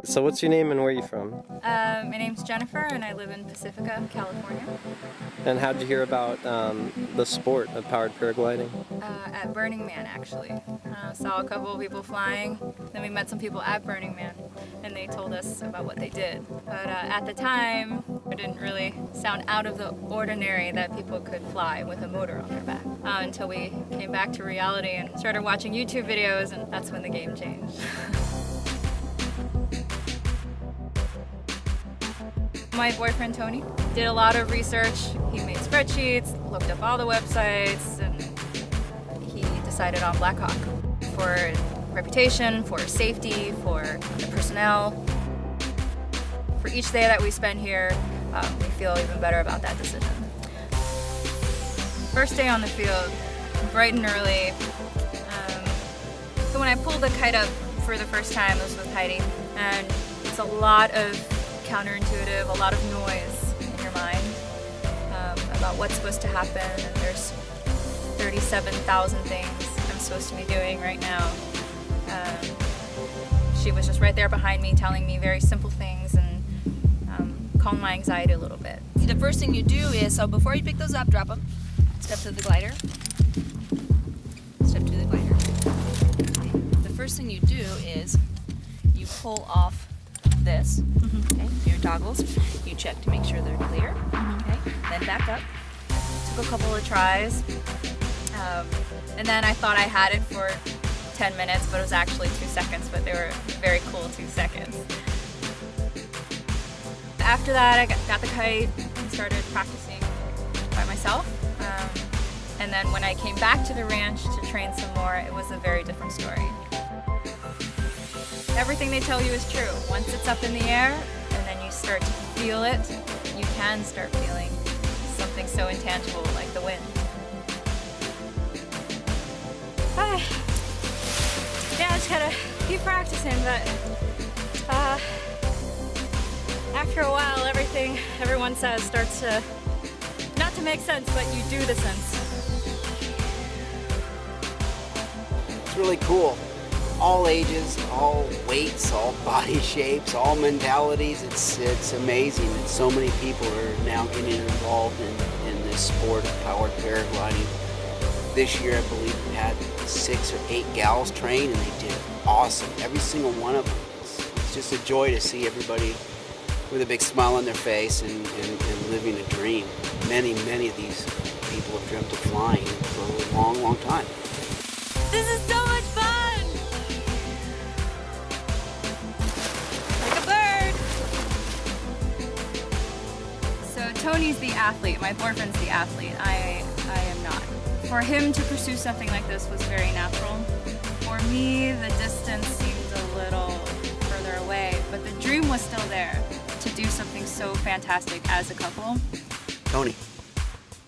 So what's your name and where are you from? My name's Jennifer and I live in Pacifica, California. And how did you hear about the sport of powered paragliding? At Burning Man, actually. Saw a couple of people flying, then we met some people at Burning Man and they told us about what they did. But at the time, it didn't really sound out of the ordinary that people could fly with a motor on their back. Until we came back to reality and started watching YouTube videos, and that's when the game changed. My boyfriend Tony did a lot of research. He made spreadsheets, looked up all the websites, and he decided on Blackhawk for reputation, for safety, for the personnel. For each day that we spend here, we feel even better about that decision. First day on the field, bright and early. So when I pulled the kite up for the first time, this was with Heidi, and it's a lot of counterintuitive, a lot of noise in your mind about what's supposed to happen, and there's 37,000 things I'm supposed to be doing right now. She was just right there behind me telling me very simple things and calm my anxiety a little bit. The first thing you do is, so before you pick those up, drop them, step to the glider, step to the glider. The first thing you do is you pull off this, okay, your toggles. You check to make sure they're clear, okay, then back up. Took a couple of tries, and then I thought I had it for 10 minutes, but it was actually 2 seconds, but they were very cool 2 seconds. After that, I got the kite and started practicing by myself, and then when I came back to the ranch to train some more, it was a very different story. Everything they tell you is true. Once it's up in the air and then you start to feel it, you can start feeling something so intangible like the wind. Yeah, I just gotta keep practicing, but after a while everyone says starts to, not to make sense, but you do the sense. It's really cool. All ages, all weights, all body shapes, all mentalities. It's amazing that so many people are now getting involved in this sport of powered paragliding. This year, I believe we had 6 or 8 gals train, and they did awesome. Every single one of them. It's just a joy to see everybody with a big smile on their face and living a dream. Many of these people have dreamt of flying for a long, long time. This is so much fun! Like a bird! So Tony's the athlete, my boyfriend's the athlete. I am not. For him to pursue something like this was very natural. For me, the distance seemed a little further away, but the dream was still there to do something so fantastic as a couple. Tony,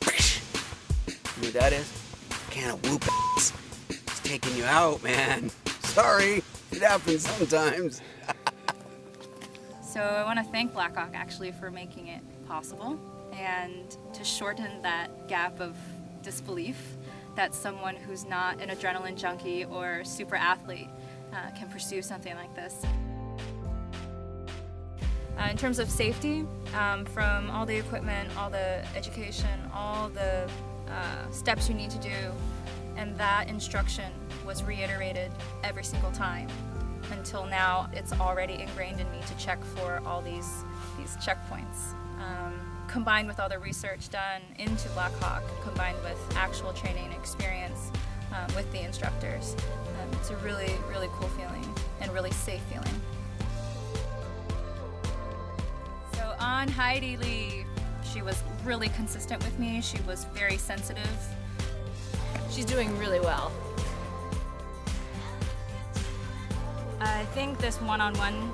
you know what that is? A can of whoop ass. It's taking you out, man. Sorry, it happens sometimes. So I want to thank Blackhawk actually for making it possible and to shorten that gap of disbelief that someone who's not an adrenaline junkie or super athlete can pursue something like this. In terms of safety, from all the equipment, all the education, all the steps you need to do, and that instruction was reiterated every single time. Until now, it's already ingrained in me to check for all these checkpoints. Combined with all the research done into Blackhawk, combined with actual training and experience with the instructors, it's a really, really cool feeling and really safe feeling. So on Heidi Lee, she was really consistent with me. She was very sensitive. She's doing really well. I think this one-on-one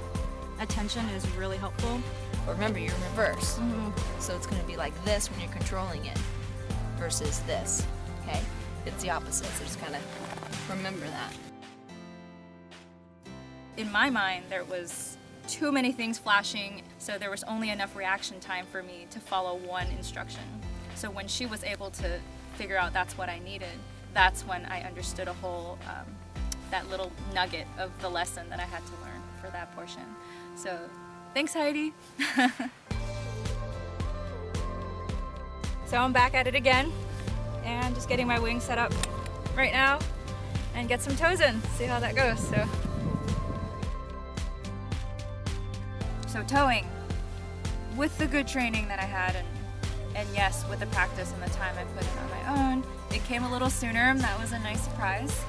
attention is really helpful. But remember, you're in reverse. So it's going to be like this when you're controlling it versus this, okay? It's the opposite, so just kind of remember that. In my mind, there was too many things flashing, so there was only enough reaction time for me to follow one instruction. So when she was able to figure out that's what I needed, that's when I understood a whole, that little nugget of the lesson that I had to learn for that portion. So thanks, Heidi. So I'm back at it again and just getting my wings set up right now and get some toes in, see how that goes. So towing, with the good training that I had and yes, with the practice and the time I put in on my own, it came a little sooner and that was a nice surprise.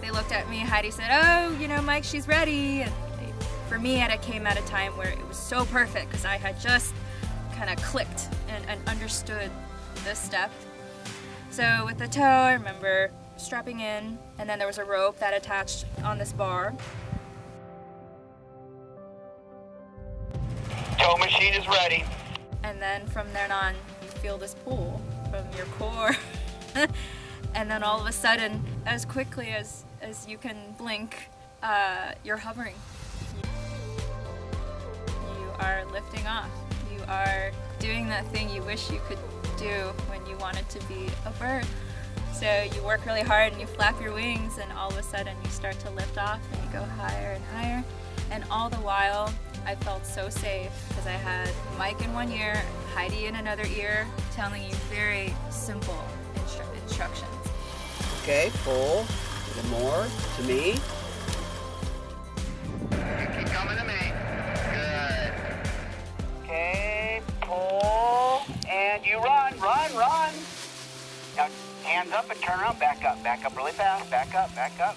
They looked at me, Heidi said, oh, you know, Mike, she's ready. And for me, it came at a time where it was so perfect because I had just kind of clicked and understood this step. So with the tow, I remember strapping in, and then there was a rope that attached on this bar. Tow machine is ready. And then from then on, you feel this pull from your core. And then all of a sudden, as quickly as you can blink, you're hovering. You are lifting off. You are doing that thing you wish you could do when you wanted to be a bird. So you work really hard and you flap your wings and all of a sudden you start to lift off and you go higher and higher. And all the while I felt so safe because I had Mike in one ear, Heidi in another ear, telling you very simple instructions. Okay, pull a little more to me. Keep coming to me. Good. Okay, pull, and you run, run, run. Now, hands up and turn around, back up really fast, back up, back up.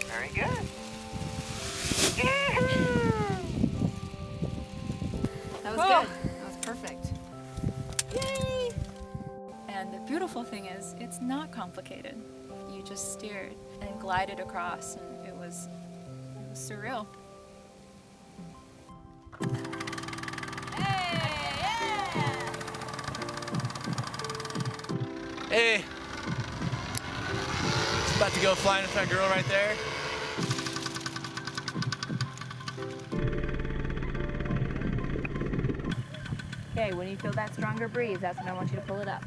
Very good. That was good. That was perfect. Yay! And the beautiful thing is, it's not complicated. You just steered and glided across, and it was surreal. Hey, just about to go flying with my girl right there. Okay, when you feel that stronger breeze, that's when I want you to pull it up.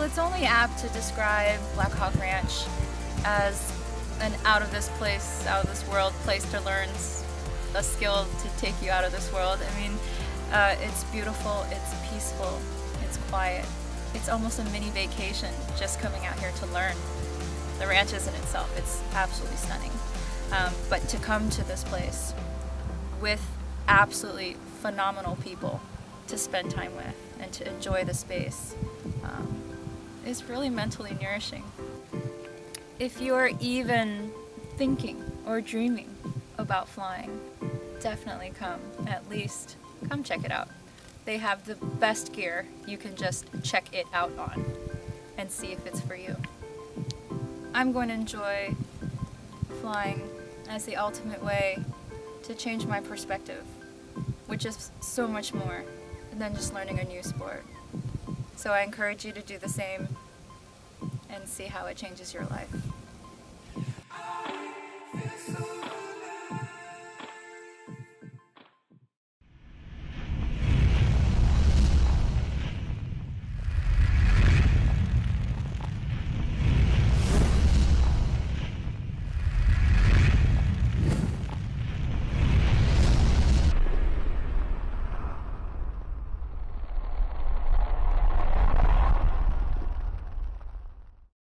It's only apt to describe Black Hawk Ranch as an out of this world place to learn a skill to take you out of this world. I mean, it's beautiful, it's peaceful, it's quiet. It's almost a mini vacation just coming out here to learn. The ranch is in itself, it's absolutely stunning. But to come to this place with absolutely phenomenal people to spend time with and to enjoy the space is really mentally nourishing. If you're even thinking or dreaming about flying, definitely come. At least come check it out. They have the best gear you can just check it out on and see if it's for you. I'm going to enjoy flying as the ultimate way to change my perspective, which is so much more than just learning a new sport. So I encourage you to do the same and see how it changes your life.